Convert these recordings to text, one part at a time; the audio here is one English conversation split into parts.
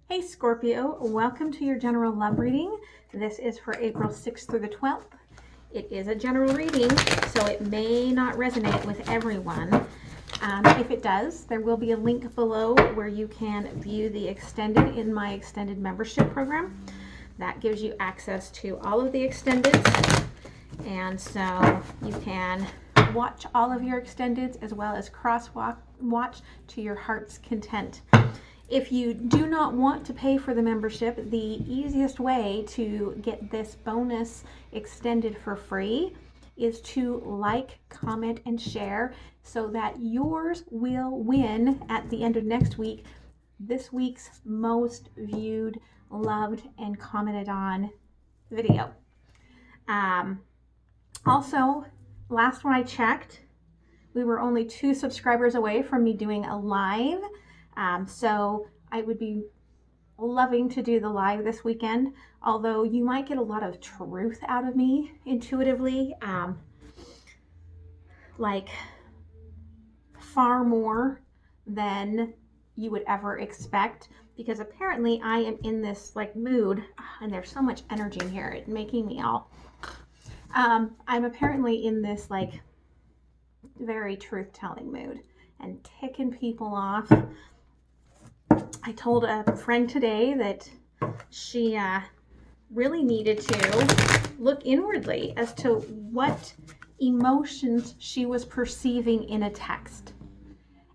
Hey Scorpio, welcome to your general love reading. This is for April 6th through the 12th. It is a general reading, so it may not resonate with everyone. If it does, there will be a link below where you can view the extended in my extended membership program. That gives you access to all of the extendeds, and so you can watch all of your extendeds as well as watch to your heart's content. If you do not want to pay for the membership, the easiest way to get this bonus extended for free is to like, comment, and share so that yours will win at the end of next week this week's most viewed, loved, and commented on video. Also, last when I checked, we were only 2 subscribers away from me doing a live. So I would be loving to do the live this weekend, although you might get a lot of truth out of me intuitively, like far more than you would ever expect, because apparently I am in this like mood, and there's so much energy in here, it's making me all, I'm apparently in this like very truth-telling mood and ticking people off. I told a friend today that she really needed to look inwardly as to what emotions she was perceiving in a text.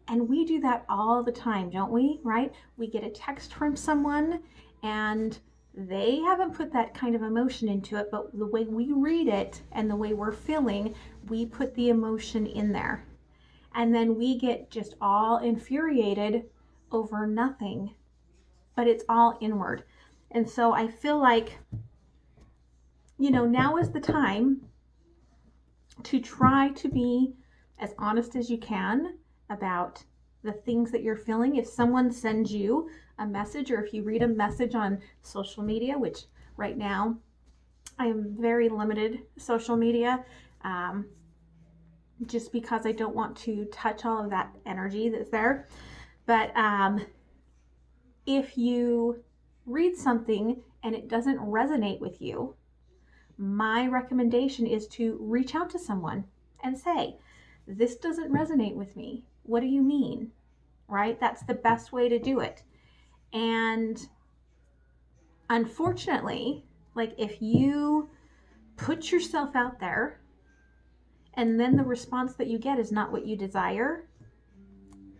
And we do that all the time, don't we? Right? We get a text from someone and they haven't put that kind of emotion into it, but the way we read it and the way we're feeling, we put the emotion in there. And then we get just all infuriated over nothing, but it's all inward. And so I feel like, now is the time to try to be as honest as you can about the things that you're feeling. If someone sends you a message, or if you read a message on social media, which right now I am very limited social media, just because I don't want to touch all of that energy that's there. But if you read something and it doesn't resonate with you, my recommendation is to reach out to someone and say, this doesn't resonate with me. What do you mean? Right? That's the best way to do it. And unfortunately, like if you put yourself out there and then the response that you get is not what you desire,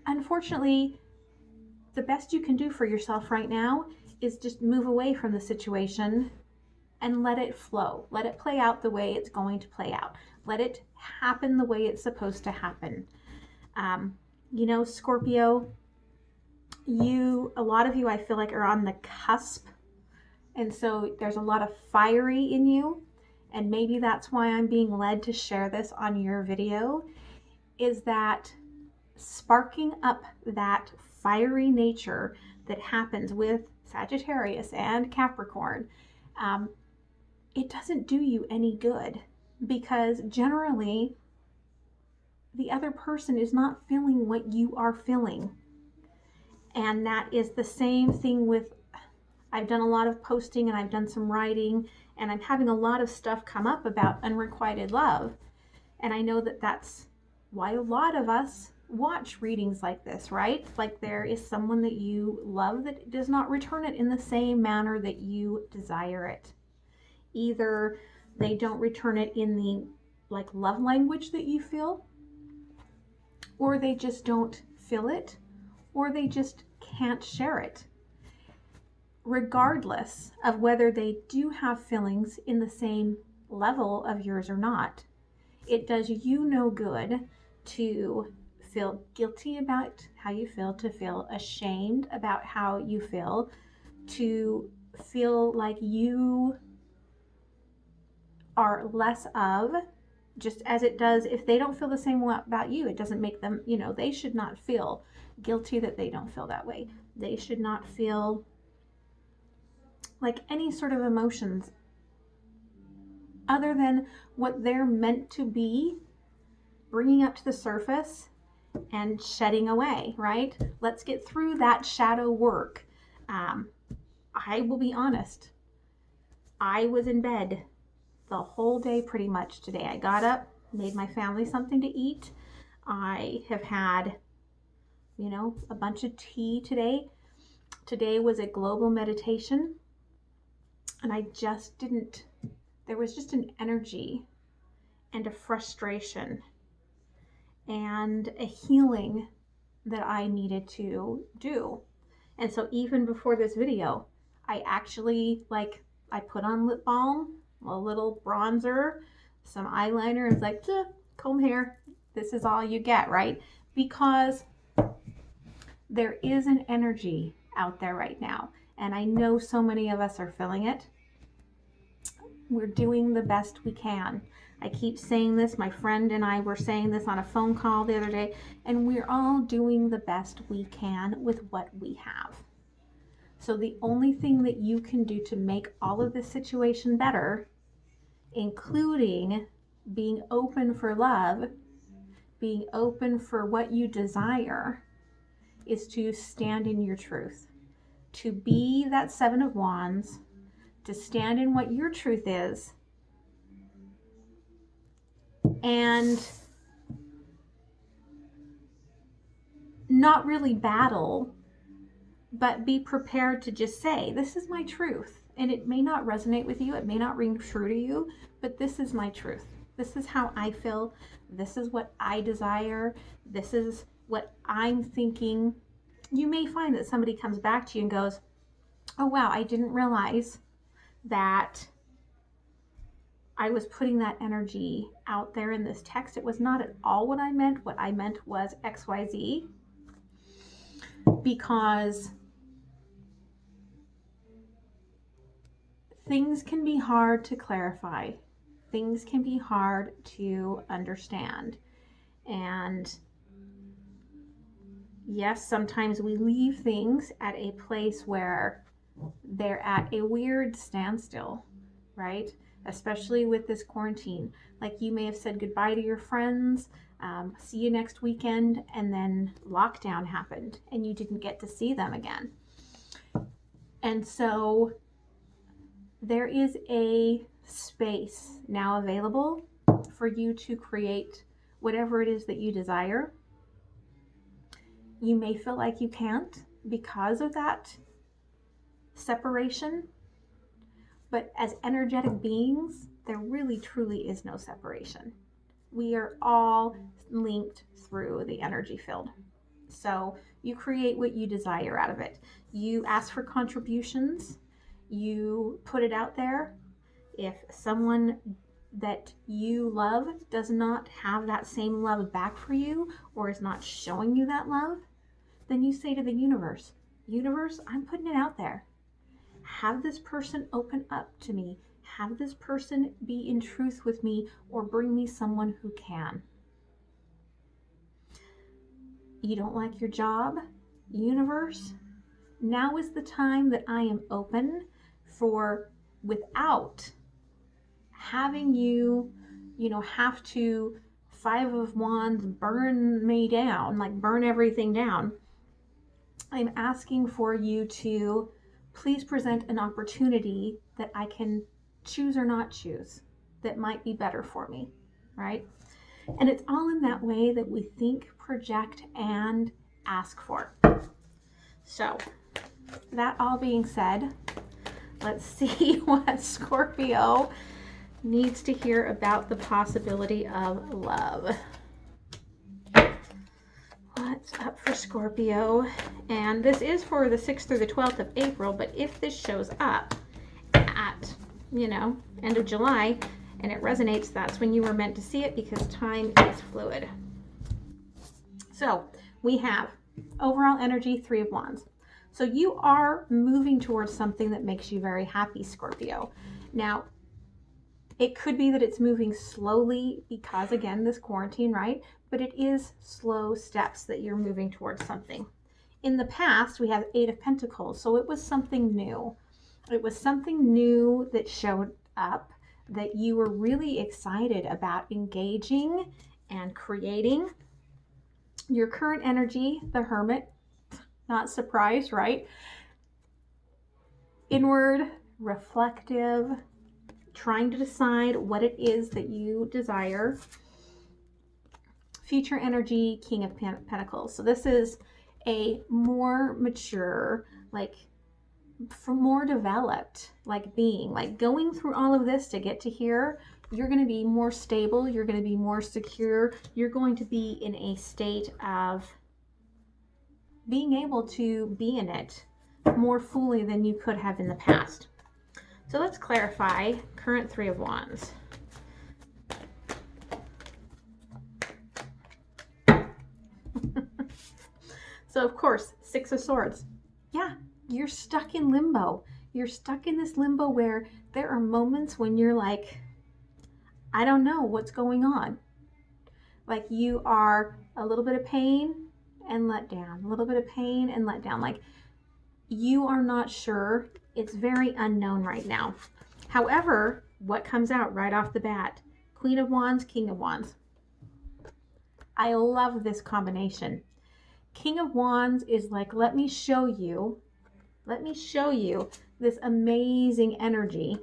unfortunately, the best you can do for yourself right now is just move away from the situation and let it flow. Let it play out the way it's going to play out. Let it happen the way it's supposed to happen. Scorpio, a lot of you, I feel like, are on the cusp. And so there's a lot of fiery in you. And maybe that's why I'm being led to share this on your video, is that sparking up that fiery nature that happens with Sagittarius and Capricorn, it doesn't do you any good, because generally the other person is not feeling what you are feeling. And that is the same thing with, I've done a lot of posting and I've done some writing, and I'm having a lot of stuff come up about unrequited love. And I know that that's why a lot of us watch readings like this, right? Like there is someone that you love that does not return it in the same manner that you desire it. Either they don't return it in the like love language that you feel, or they just don't feel it, or they just can't share it. Regardless of whether they do have feelings in the same level of yours or not, it does you no good to feel guilty about how you feel, to feel ashamed about how you feel, to feel like you are less of, just as it does if they don't feel the same way about you. It doesn't make them, they should not feel guilty that they don't feel that way. They should not feel like any sort of emotions other than what they're meant to be, bringing up to the surface and shedding away, right? Let's get through that shadow work. I will be honest, I was in bed the whole day pretty much today. I got up, made my family something to eat. I have had, a bunch of tea today. Today was a global meditation, and there was just an energy and a frustration and a healing that I needed to do. And so even before this video, I actually, I put on lip balm, a little bronzer, some eyeliner, and it's like, comb hair. This is all you get, right? Because there is an energy out there right now. And I know so many of us are feeling it. We're doing the best we can. I keep saying this. My friend and I were saying this on a phone call the other day, and we're all doing the best we can with what we have. So the only thing that you can do to make all of this situation better, including being open for love, being open for what you desire, is to stand in your truth, to be that Seven of Wands, to stand in what your truth is, and not really battle, but be prepared to just say, this is my truth. And it may not resonate with you, it may not ring true to you, but this is my truth. This is how I feel. This is what I desire. This is what I'm thinking. You may find that somebody comes back to you and goes, oh wow, I didn't realize that I was putting that energy out there in this text. It was not at all what I meant. What I meant was XYZ, because things can be hard to clarify. Things can be hard to understand. And yes, sometimes we leave things at a place where they're at a weird standstill, right? Especially with this quarantine. Like, you may have said goodbye to your friends, see you next weekend, and then lockdown happened and you didn't get to see them again. And so there is a space now available for you to create whatever it is that you desire. You may feel like you can't because of that separation, but as energetic beings, there really truly is no separation. We are all linked through the energy field. So you create what you desire out of it. You ask for contributions, you put it out there. If someone that you love does not have that same love back for you, or is not showing you that love, then you say to the universe, I'm putting it out there. Have this person open up to me. Have this person be in truth with me, or bring me someone who can. You don't like your job, universe? Now is the time that I am open for, without having you, have to Five of Wands burn me down, like burn everything down. I'm asking for you to please present an opportunity that I can choose or not choose that might be better for me, right? And it's all in that way that we think, project, and ask for. So, that all being said, let's see what Scorpio needs to hear about the possibility of love. What's up for Scorpio? And this is for the 6th through the 12th of April, but if this shows up at, end of July, and it resonates, that's when you were meant to see it, because time is fluid. So we have overall energy, 3 of Wands. So you are moving towards something that makes you very happy, Scorpio. Now, it could be that it's moving slowly because, again, this quarantine, right? But it is slow steps that you're moving towards something. In the past, we have 8 of Pentacles, so it was something new. It was something new that showed up that you were really excited about engaging and creating. Your current energy, the Hermit, not surprised, right? inward, reflective, trying to decide what it is that you desire. Future energy, King of Pentacles. So this is a more mature, like for more developed, like being, like going through all of this to get to here. You're going to be more stable. You're going to be more secure. You're going to be in a state of being able to be in it more fully than you could have in the past. So let's clarify current Three of Wands. So of course, Six of Swords. Yeah, you're stuck in limbo. You're stuck in this limbo where there are moments when you're like, I don't know what's going on. Like you are a little bit of pain and let down, a little bit of pain and let down. Like you are not sure. It's very unknown right now. However, what comes out right off the bat? Queen of Wands, King of Wands. I love this combination. King of Wands is like, let me show you this amazing energy,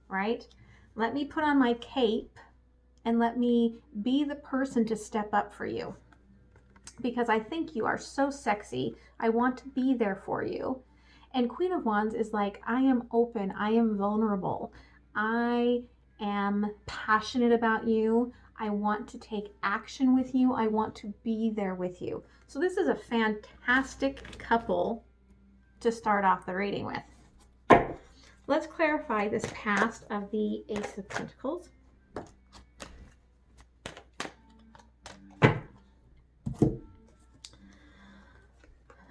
right? Let me put on my cape and let me be the person to step up for you, because I think you are so sexy. I want to be there for you. And Queen of Wands is like, I am open, I am vulnerable, I am passionate about you, I want to take action with you, I want to be there with you. So this is a fantastic couple to start off the reading with. Let's clarify this past of the Ace of Pentacles.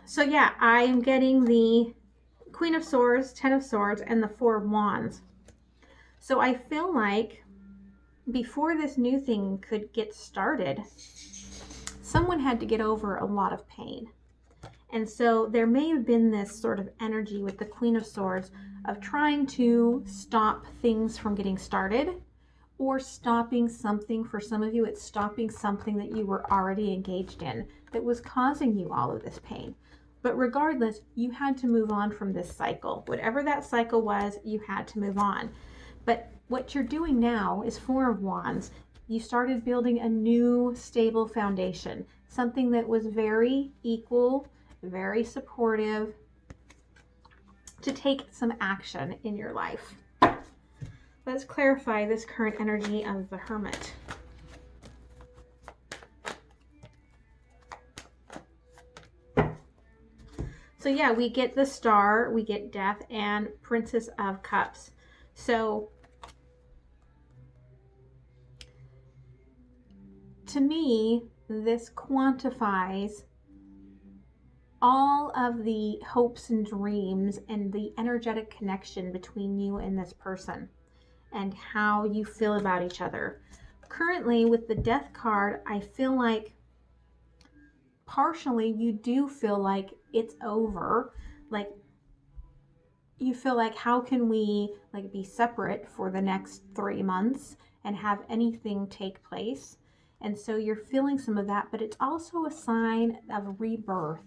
So yeah, I'm getting the Queen of Swords, Ten of Swords, and the Four of Wands. So I feel like before this new thing could get started, someone had to get over a lot of pain. And so there may have been this sort of energy with the Queen of Swords of trying to stop things from getting started, or stopping something. For some of you, it's stopping something that you were already engaged in that was causing you all of this pain. But regardless, you had to move on from this cycle. Whatever that cycle was, you had to move on. But what you're doing now is Four of Wands. You started building a new stable foundation, something that was very equal, very supportive, to take some action in your life. Let's clarify this current energy of the Hermit. So yeah, we get the Star, we get Death, and Princess of Cups. So to me, this quantifies all of the hopes and dreams and the energetic connection between you and this person and how you feel about each other. Currently, with the Death card, I feel like partially you do feel like it's over. Like you feel like, how can we like be separate for the next 3 months and have anything take place? And so you're feeling some of that, but it's also a sign of rebirth,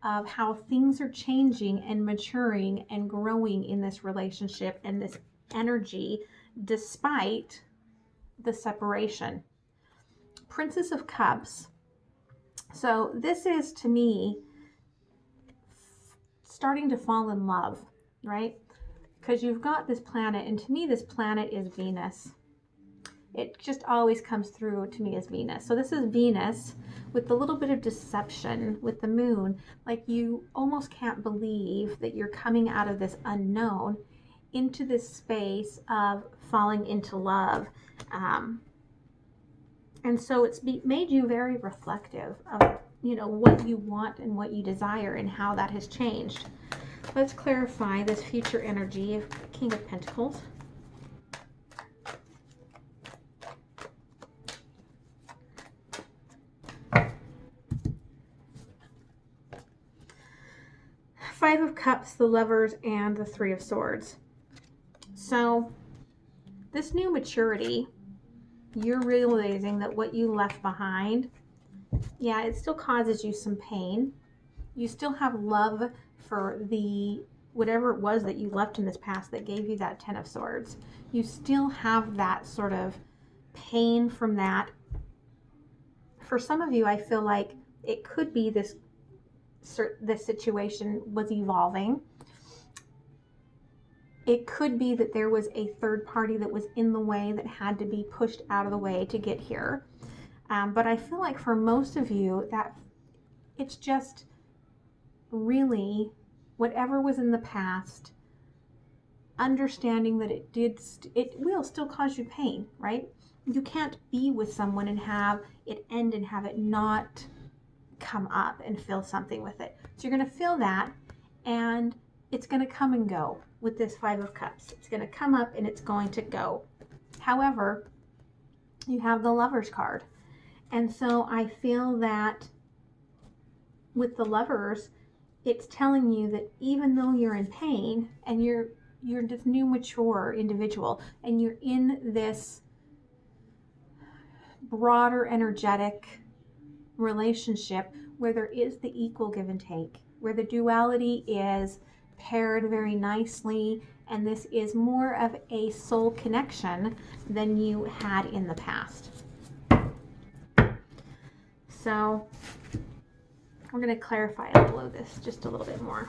of how things are changing and maturing and growing in this relationship and this energy despite the separation. Princess of Cups. So this is, to me, starting to fall in love, right? Because you've got this planet, and to me this planet is Venus. It just always comes through to me as Venus. So this is Venus with a little bit of deception with the moon. Like you almost can't believe that you're coming out of this unknown into this space of falling into love. And so it's made you very reflective of, you know, what you want and what you desire and how that has changed. Let's clarify this future energy of King of Pentacles. Five of Cups, the Lovers, and the Three of Swords. So this new maturity, you're realizing that what you left behind, yeah, it still causes you some pain. You still have love for the whatever it was that you left in this past that gave you that Ten of Swords. You still have that sort of pain from that. For some of you, I feel like it could be this situation was evolving. It could be that there was a third party that was in the way that had to be pushed out of the way to get here. But I feel like for most of you, that it's just really whatever was in the past, understanding that it will still cause you pain, right? You can't be with someone and have it end and have it not come up and feel something with it. So you're going to feel that, and it's going to come and go with this Five of Cups. It's going to come up and it's going to go. However, you have the Lovers card. And so I feel that with the Lovers, it's telling you that even though you're in pain and you're this new mature individual and you're in this broader energetic relationship where there is the equal give and take, where the duality is paired very nicely, and this is more of a soul connection than you had in the past. So we're going to clarify a little of this just a little bit more.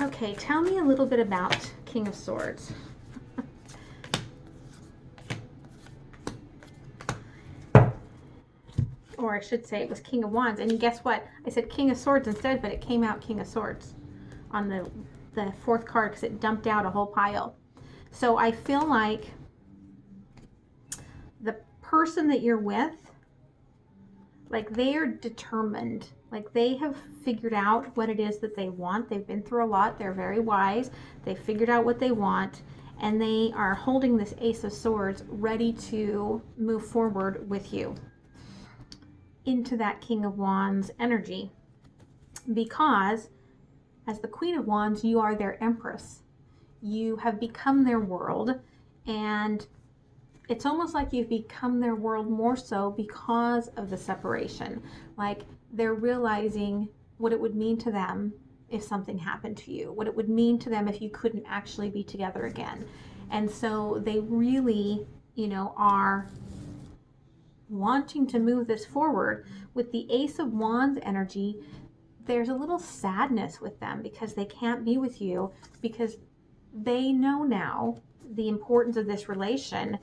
Okay, tell me a little bit about King of Swords. Or I should say it was King of Wands. And guess what? I said King of Swords instead, but it came out King of Swords on the fourth card because it dumped out a whole pile. So I feel like the person that you're with, like they are determined, like they have figured out what it is that they want. They've been through a lot. They're very wise. They figured out what they want, and they are holding this Ace of Swords ready to move forward with you into that King of Wands energy, because as the Queen of Wands, you are their Empress. You have become their world, and it's almost like you've become their world more so because of the separation. Like they're realizing what it would mean to them if something happened to you, what it would mean to them if you couldn't actually be together again. And so they really, are wanting to move this forward. With the Ace of Wands energy, there's a little sadness with them because they can't be with you, because they know now the importance of this relationship,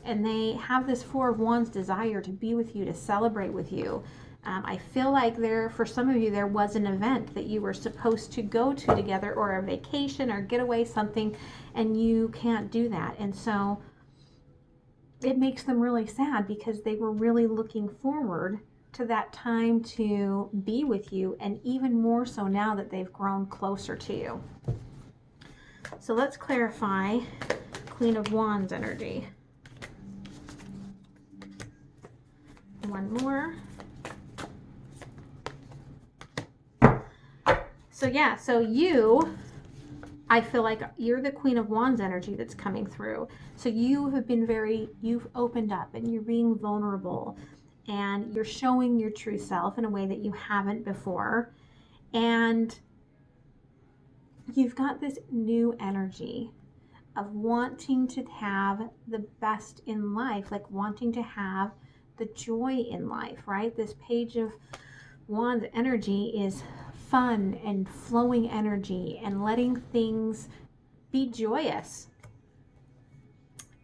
and they have this Four of Wands desire to be with you, to celebrate with you. I feel like for some of you, there was an event that you were supposed to go to together, or a vacation or getaway, something, and you can't do that. And so it makes them really sad because they were really looking forward to that time to be with you, and even more so now that they've grown closer to you. So let's clarify Queen of Wands energy. One more. So yeah, so I feel like you're the Queen of Wands energy that's coming through. So you have been you've opened up and you're being vulnerable and you're showing your true self in a way that you haven't before. And you've got this new energy of wanting to have the best in life, like wanting to have the joy in life, right? This Page of Wands energy is fun and flowing energy and letting things be joyous.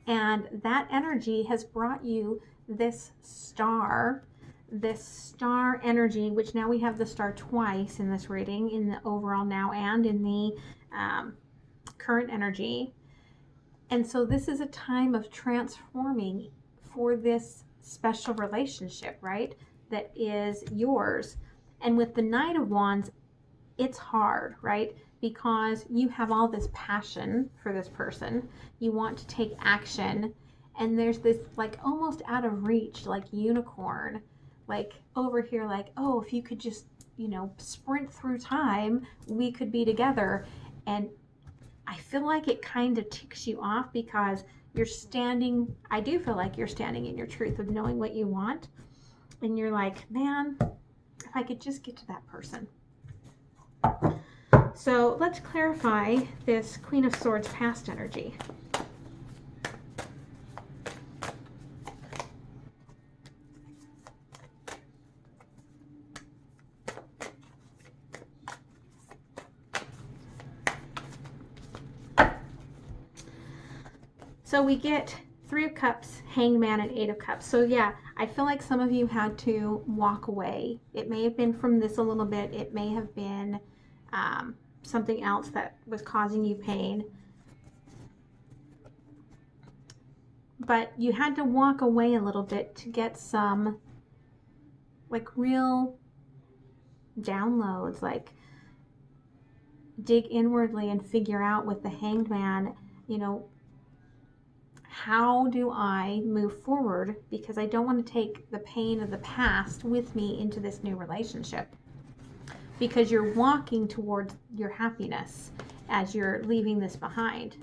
And that energy has brought you this star energy, which now we have the star twice in this reading, in the overall now and in the current energy. And so this is a time of transforming for this special relationship, right? That is yours. And with the Knight of Wands, it's hard, right? Because you have all this passion for this person. You want to take action. And there's this like almost out of reach, like unicorn, like over here, like, oh, if you could just, sprint through time, we could be together. And I feel like it kind of ticks you off because you're standing, I do feel like you're standing in your truth of knowing what you want. And you're like, man, if I could just get to that person. So let's clarify this Queen of Swords past energy. So we get 3 of Cups, Hangman, and 8 of Cups. So yeah, I feel like some of you had to walk away. It may have been from this a little bit. It may have been something else that was causing you pain. But you had to walk away a little bit to get some like real downloads, like dig inwardly and figure out with the Hanged Man, you know, how do I move forward? Because I don't want to take the pain of the past with me into this new relationship. Because you're walking towards your happiness as you're leaving this behind.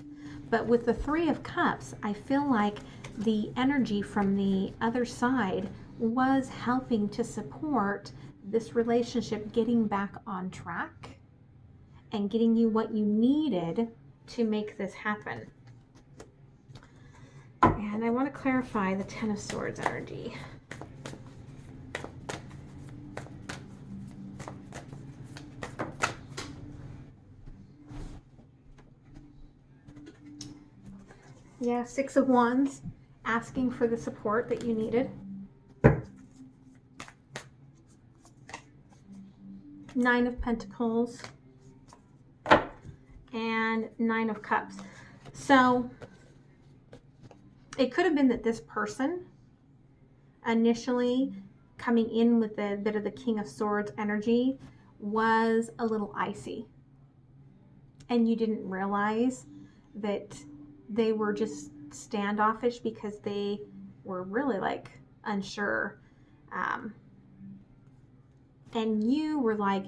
But with the 3 of Cups, I feel like the energy from the other side was helping to support this relationship getting back on track and getting you what you needed to make this happen. And I want to clarify the 10 of Swords energy. Yeah, 6 of Wands, asking for the support that you needed. 9 of Pentacles and 9 of Cups. So it could have been that this person initially coming in with a bit of the King of Swords energy was a little icy. And you didn't realize that they were just standoffish because they were really like unsure. And you were like,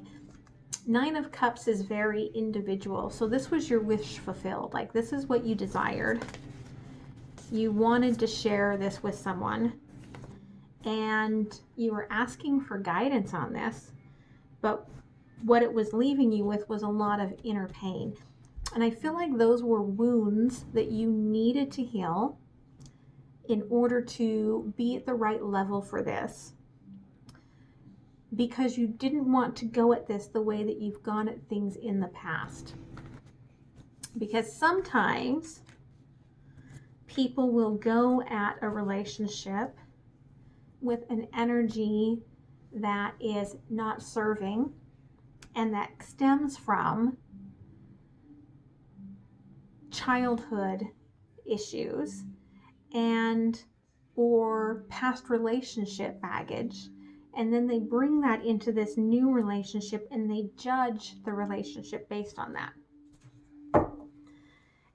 9 of Cups is very individual. So this was your wish fulfilled. Like this is what you desired. You wanted to share this with someone and you were asking for guidance on this, but what it was leaving you with was a lot of inner pain. And I feel like those were wounds that you needed to heal in order to be at the right level for this. Because you didn't want to go at this the way that you've gone at things in the past. Because sometimes people will go at a relationship with an energy that is not serving and that stems from childhood issues and or past relationship baggage, and then they bring that into this new relationship and they judge the relationship based on that.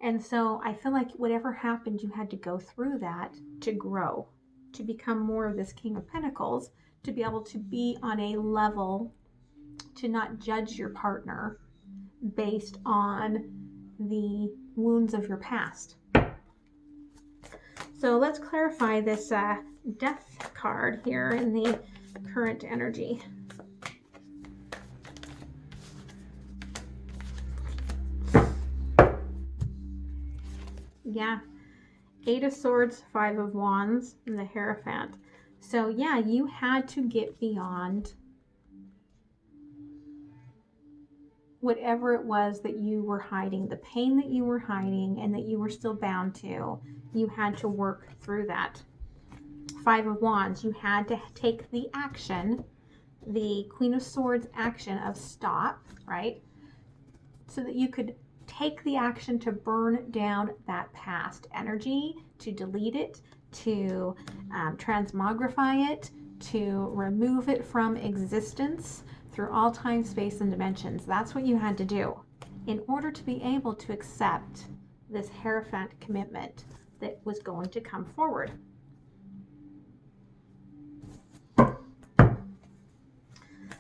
And so I feel like whatever happened, you had to go through that to grow, to become more of this King of Pentacles, to be able to be on a level to not judge your partner based on the wounds of your past. So let's clarify this Death card here in the current energy. Yeah, 8 of Swords, 5 of Wands, and the Hierophant. So yeah, you had to get beyond whatever it was that you were hiding, the pain that you were hiding and that you were still bound to. You had to work through that. 5 of Wands, you had to take the action, the Queen of Swords action of stop, right? So that you could take the action to burn down that past energy, to delete it, to transmogrify it, to remove it from existence through all time, space, and dimensions. That's what you had to do in order to be able to accept this Hierophant commitment that was going to come forward.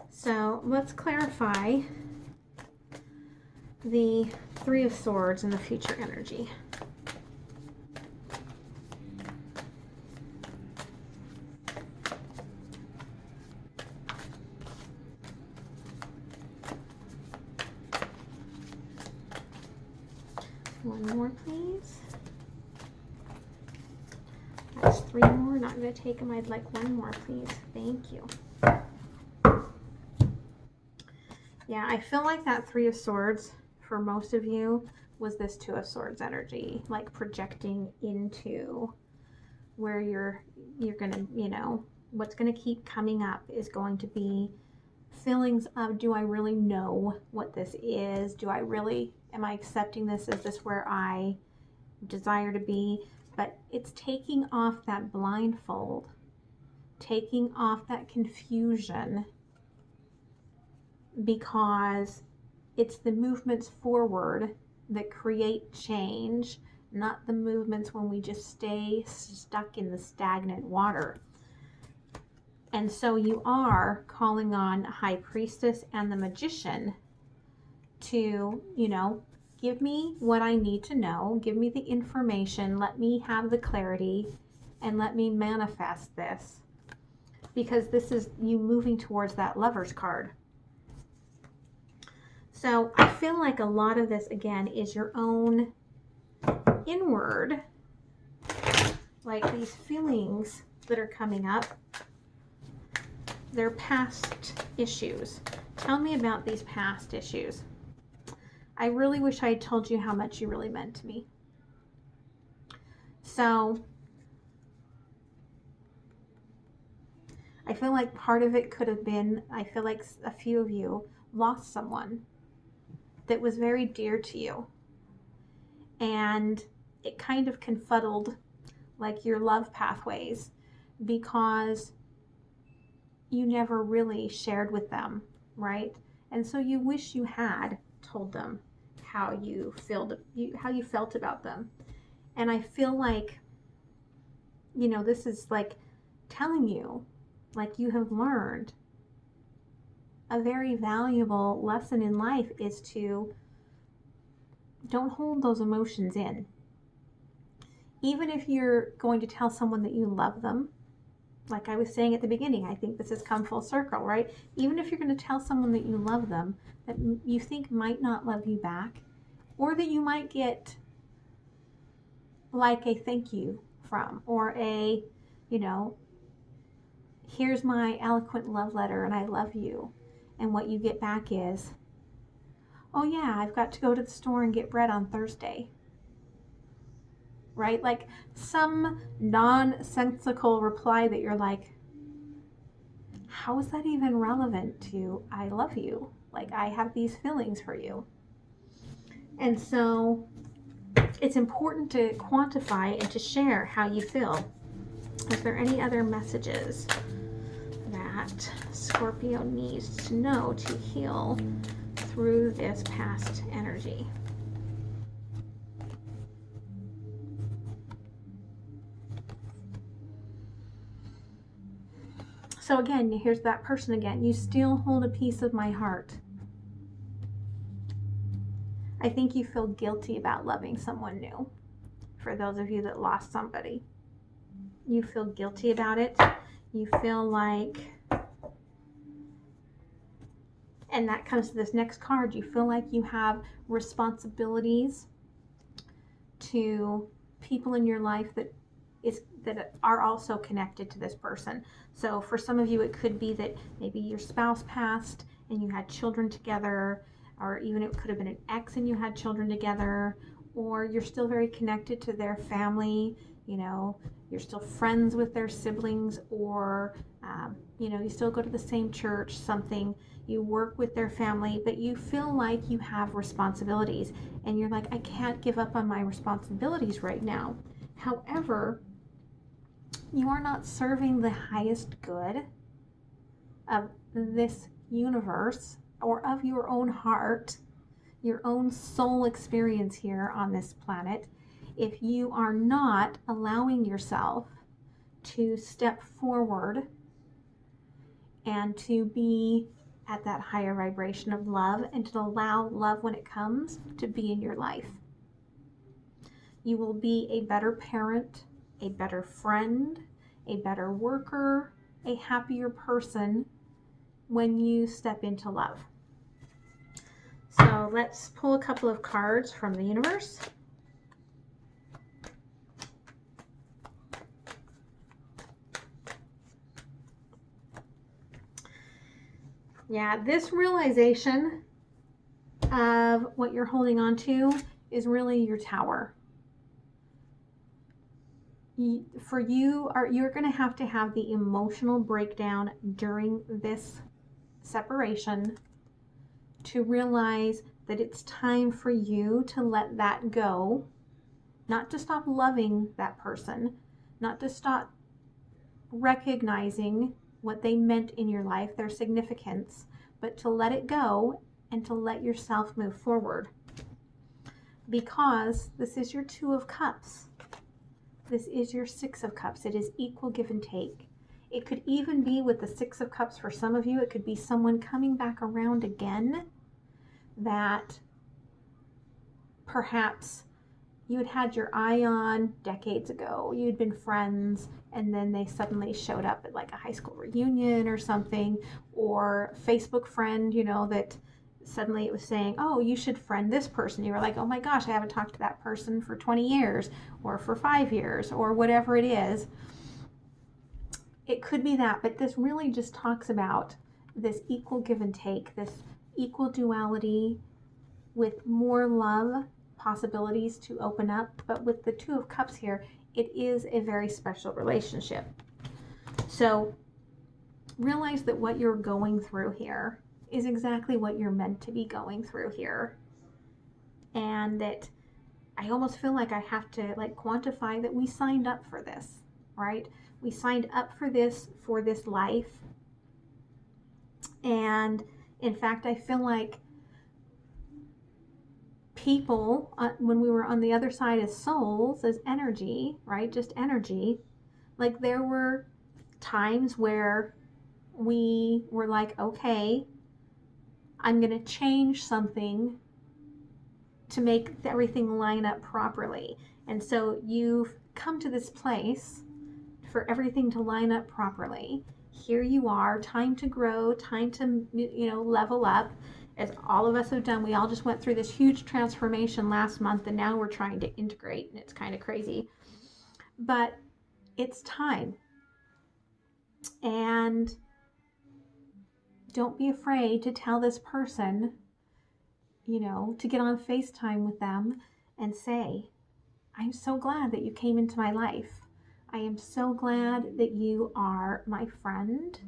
So let's clarify the 3 of Swords and the future energy. One more, please. That's 3 more. Not going to take them. I'd like 1 more, please. Thank you. Yeah, I feel like that 3 of Swords for most of you was this 2 of Swords energy, like projecting into where you're going to, you know, what's going to keep coming up is going to be feelings of, do I really know what this is? Am I accepting this? Is this where I desire to be? But it's taking off that blindfold, taking off that confusion, because it's the movements forward that create change, not the movements when we just stay stuck in the stagnant water. And so you are calling on High Priestess and the Magician to, you know, give me what I need to know, give me the information, let me have the clarity, and let me manifest this. Because this is you moving towards that Lover's card. So I feel like a lot of this, again, is your own inward, like these feelings that are coming up. They're past issues. Tell me about these past issues. I really wish I had told you how much you really meant to me. So I feel like part of it could have been, I feel like a few of you lost someone that was very dear to you. And it kind of confuddled like your love pathways, because you never really shared with them, right? And so you wish you had told them how you felt about them. And I feel like, you know, this is like telling you, like, you have learned a very valuable lesson in life is to don't hold those emotions in. Even if you're going to tell someone that you love them, like I was saying at the beginning, I think this has come full circle, right? Even if you're going to tell someone that you love them, that you think might not love you back, or that you might get like a thank you from, or a, you know, here's my eloquent love letter and I love you. And what you get back is, oh yeah, I've got to go to the store and get bread on Thursday. Right? Like some nonsensical reply that you're like, how is that even relevant to I love you? Like, I have these feelings for you. And so it's important to quantify and to share how you feel. Is there any other messages that Scorpio needs to know to heal through this past energy? So again, here's that person again. You still hold a piece of my heart. I think you feel guilty about loving someone new. For those of you that lost somebody, you feel guilty about it. You feel like, and that comes to this next card, you feel like you have responsibilities to people in your life that are also connected to this person. So for some of you, it could be that maybe your spouse passed and you had children together, or even it could have been an ex and you had children together, or you're still very connected to their family, you know, you're still friends with their siblings, or you know, you still go to the same church, something, you work with their family, but you feel like you have responsibilities and you're like, I can't give up on my responsibilities right now. However, you are not serving the highest good of this universe or of your own heart, your own soul experience here on this planet, if you are not allowing yourself to step forward and to be at that higher vibration of love, and to allow love, when it comes, to be in your life. You will be a better parent, a better friend, a better worker, a happier person when you step into love. So let's pull a couple of cards from the universe. Yeah, this realization of what you're holding on to is really your tower. For you, you're going to have the emotional breakdown during this separation to realize that it's time for you to let that go, not to stop loving that person, not to stop recognizing what they meant in your life, their significance, but to let it go and to let yourself move forward. Because this is your Two of Cups. This is your Six of Cups. It is equal give and take. It could even be with the Six of Cups for some of you, it could be someone coming back around again that perhaps you had had your eye on decades ago. You'd been friends, and then they suddenly showed up at like a high school reunion or something, or Facebook friend, you know, that suddenly it was saying, oh, you should friend this person. You were like, oh my gosh, I haven't talked to that person for 20 years or for 5 years or whatever it is. It could be that, but this really just talks about this equal give and take, this equal duality with more love possibilities to open up. But with the Two of Cups here, it is a very special relationship. So realize that what you're going through here is exactly what you're meant to be going through here. And that I almost feel like I have to like quantify that we signed up for this, right? We signed up for this life. And in fact, I feel like people, when we were on the other side as souls, as energy, right? Just energy, like there were times where we were like, okay, I'm going to change something to make everything line up properly. And so you've come to this place for everything to line up properly. Here you are, time to grow, time to, level up. As all of us have done, we all just went through this huge transformation last month, and now we're trying to integrate, and it's kind of crazy. But it's time. And don't be afraid to tell this person, to get on FaceTime with them and say, I'm so glad that you came into my life. I am so glad that you are my friend.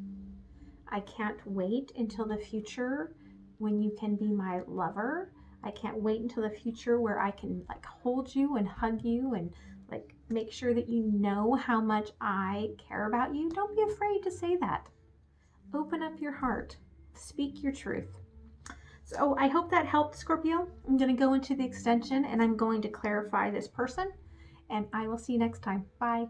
I can't wait until the future when you can be my lover. I can't wait until the future where I can like hold you and hug you and like make sure that you know how much I care about you. Don't be afraid to say that. Open up your heart. Speak your truth. So I hope that helped, Scorpio. I'm going to go into the extension and I'm going to clarify this person, and I will see you next time. Bye.